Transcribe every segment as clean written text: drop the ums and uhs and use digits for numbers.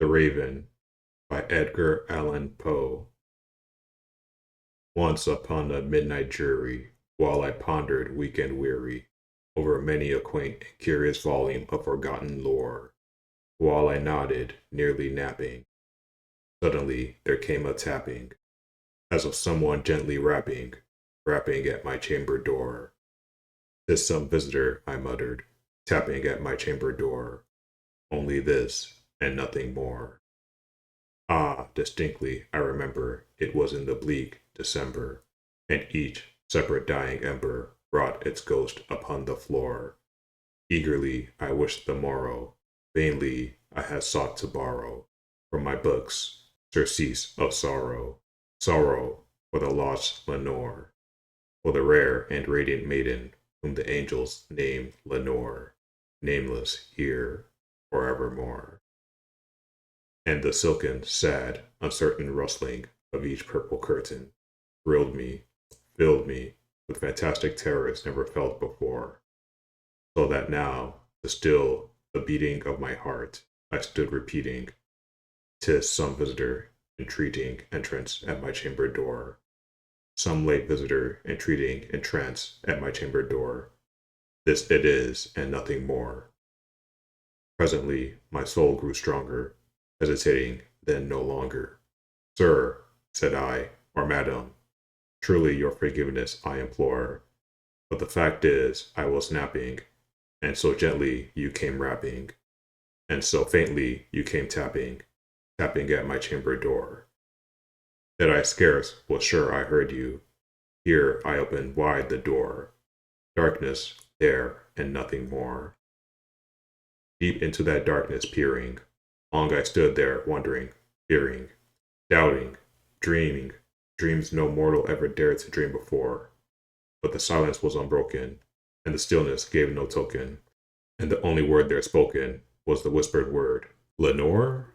The Raven by Edgar Allan Poe. Once upon a midnight dreary, while I pondered weak and weary over many a quaint and curious volume of forgotten lore, while I nodded, nearly napping, suddenly there came a tapping, as of someone gently rapping at my chamber door. "'Tis some visitor," I muttered, tapping at my chamber door. "Only this, and nothing more." Ah, distinctly I remember it was in the bleak December, and each separate dying ember wrought its ghost upon the floor. Eagerly I wished the morrow, vainly I had sought to borrow from my books surcease of sorrow, sorrow for the lost Lenore, for the rare and radiant maiden whom the angels name Lenore, nameless here forevermore. And the silken, sad, uncertain rustling of each purple curtain thrilled me, filled me with fantastic terrors never felt before, so that now, to still the beating of my heart, I stood repeating, "'Tis some visitor entreating entrance at my chamber door, some late visitor entreating entrance at my chamber door. This it is, and nothing more." Presently my soul grew stronger, hesitating then no longer. "Sir," said I, "or madam, truly your forgiveness I implore, but the fact is I was napping, and so gently you came rapping, and so faintly you came tapping at my chamber door, that I scarce was sure I heard you. Here I opened wide the door. Darkness there, and nothing more." Deep into that darkness peering, long I stood there wondering, fearing, doubting, dreaming, dreams no mortal ever dared to dream before. But the silence was unbroken, and the stillness gave no token, and the only word there spoken was the whispered word, "Lenore?"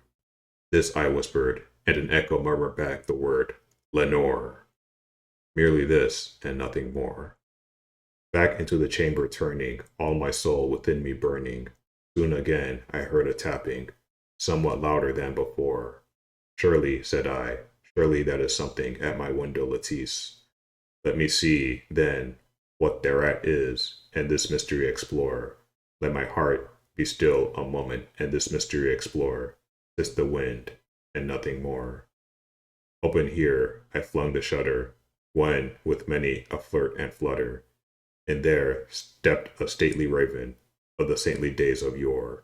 This I whispered, and an echo murmured back the word, "Lenore." Merely this, and nothing more. Back into the chamber turning, all my soul within me burning, soon again I heard a tapping, somewhat louder than before. "Surely," said I, "surely that is something at my window lattice. Let me see, then, what thereat is, and this mystery explore. Let my heart be still a moment, and this mystery explore. 'Tis the wind, and nothing more." Open here, I flung the shutter, when, with many a flirt and flutter, in there stepped a stately raven of the saintly days of yore.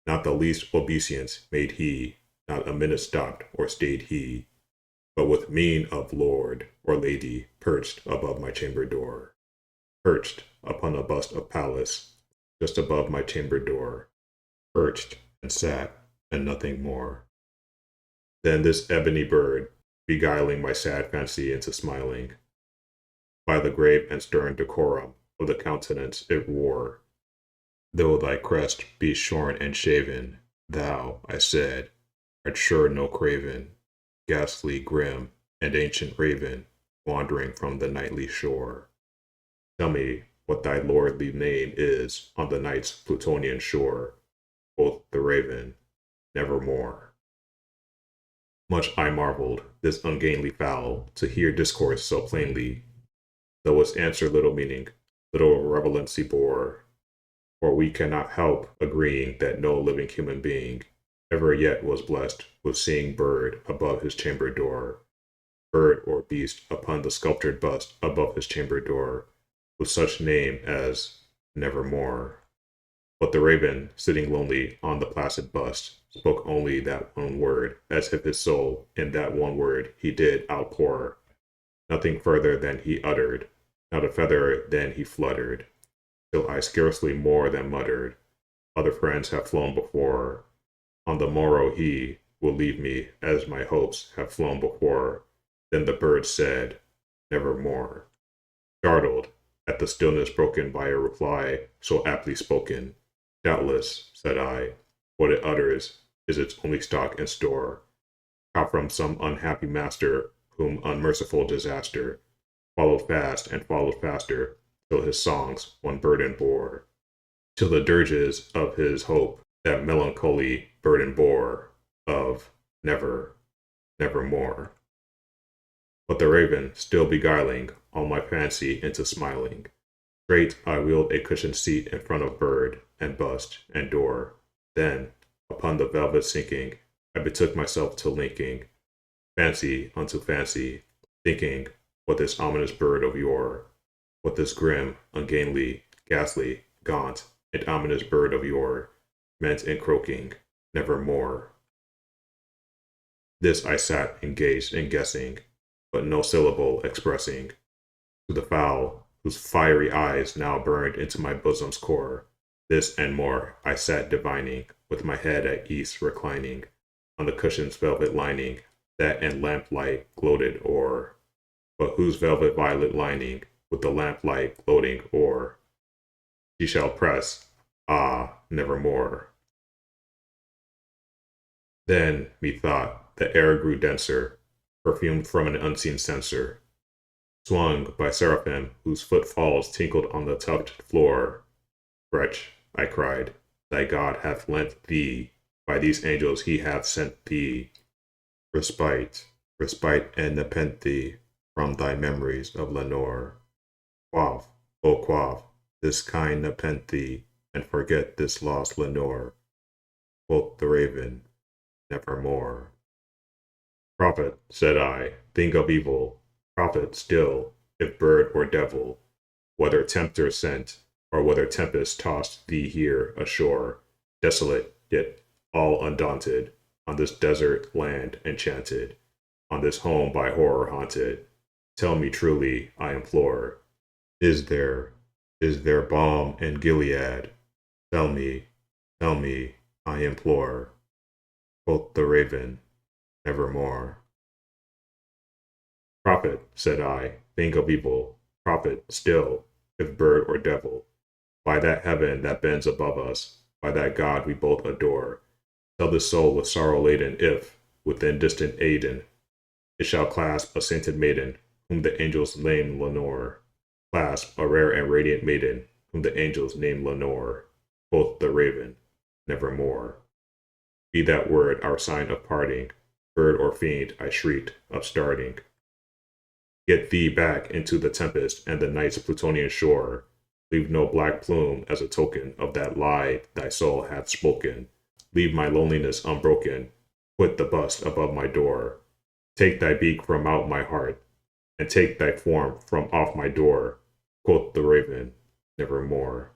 Not the least obeisance made he, not a minute stopped or stayed he, but with mien of lord or lady perched above my chamber door, perched upon a bust of Pallas, just above my chamber door, perched and sat, and nothing more. Then this ebony bird, beguiling my sad fancy into smiling, by the grave and stern decorum of the countenance it wore, "Though thy crest be shorn and shaven, thou," I said, "art sure no craven, ghastly, grim, and ancient raven, wandering from the nightly shore. Tell me what thy lordly name is on the night's Plutonian shore." Quoth the raven, "Nevermore." Much I marveled, this ungainly fowl, to hear discourse so plainly, though its answer little meaning, little relevancy bore. For we cannot help agreeing that no living human being ever yet was blessed with seeing bird above his chamber door, bird or beast upon the sculptured bust above his chamber door, with such name as Nevermore. But the raven, sitting lonely on the placid bust, spoke only that one word, as if his soul, in that one word, he did outpour. Nothing further than he uttered, not a feather than he fluttered, till I scarcely more than muttered, "Other friends have flown before. On the morrow he will leave me, as my hopes have flown before." Then the bird said, "Nevermore." Startled at the stillness broken by a reply so aptly spoken, "Doubtless," said I, "what it utters is its only stock and store, caught from some unhappy master whom unmerciful disaster followed fast and followed faster, till his songs one burden bore, till the dirges of his hope that melancholy burden bore, of nevermore. But the raven, still beguiling all my fancy into smiling, straight I wheeled a cushioned seat in front of bird, and bust, and door. Then, upon the velvet sinking, I betook myself to linking fancy unto fancy, thinking what this ominous bird of yore, what this grim, ungainly, ghastly, gaunt, and ominous bird of yore meant in croaking nevermore. This I sat engaged in guessing, but no syllable expressing, to the fowl whose fiery eyes now burned into my bosom's core. This and more I sat divining, with my head at ease reclining on the cushion's velvet lining, that in lamplight gloated o'er, but whose velvet violet lining, with the lamplight gloating o'er, she shall press, nevermore. Then, methought, the air grew denser, perfumed from an unseen censer, swung by seraphim whose footfalls tinkled on the tufted floor. Wretch, I cried, thy God hath lent thee, by these angels he hath sent thee, respite and nepenthe from thy memories of Lenore. Quaff, O quaff, this kind nepenthe, and forget this lost Lenore. Quoth the raven, nevermore. Prophet, said I, think of evil, prophet still, if bird or devil, whether tempter sent, or whether tempest tossed thee here ashore, desolate, yet all undaunted, on this desert land enchanted, on this home by horror haunted. Tell me truly, I implore, is there balm in Gilead? Tell me, I implore. Quoth the raven, nevermore. Prophet, said I, think of evil, prophet still, if bird or devil, by that heaven that bends above us, by that God we both adore, tell this soul with sorrow laden if, within distant Aden, it shall clasp a sainted maiden, whom the angels name Lenore, clasp a rare and radiant maiden, whom the angels name Lenore. Quoth the raven, nevermore. Be that word our sign of parting, bird or fiend, I shrieked, upstarting. Get thee back into the tempest and the night's Plutonian shore. Leave no black plume as a token of that lie thy soul hath spoken. Leave my loneliness unbroken. Put the bust above my door. Take thy beak from out my heart, and take thy form from off my door. Quoth the raven, nevermore.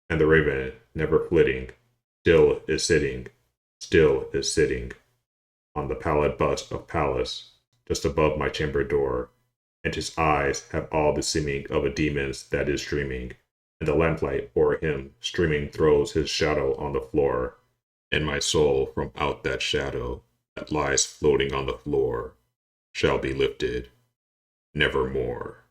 And the raven, never flitting, still is sitting on the pallid bust of Pallas, just above my chamber door, and his eyes have all the seeming of a demon's that is dreaming, and the lamplight o'er him streaming throws his shadow on the floor, and my soul from out that shadow that lies floating on the floor shall be lifted nevermore.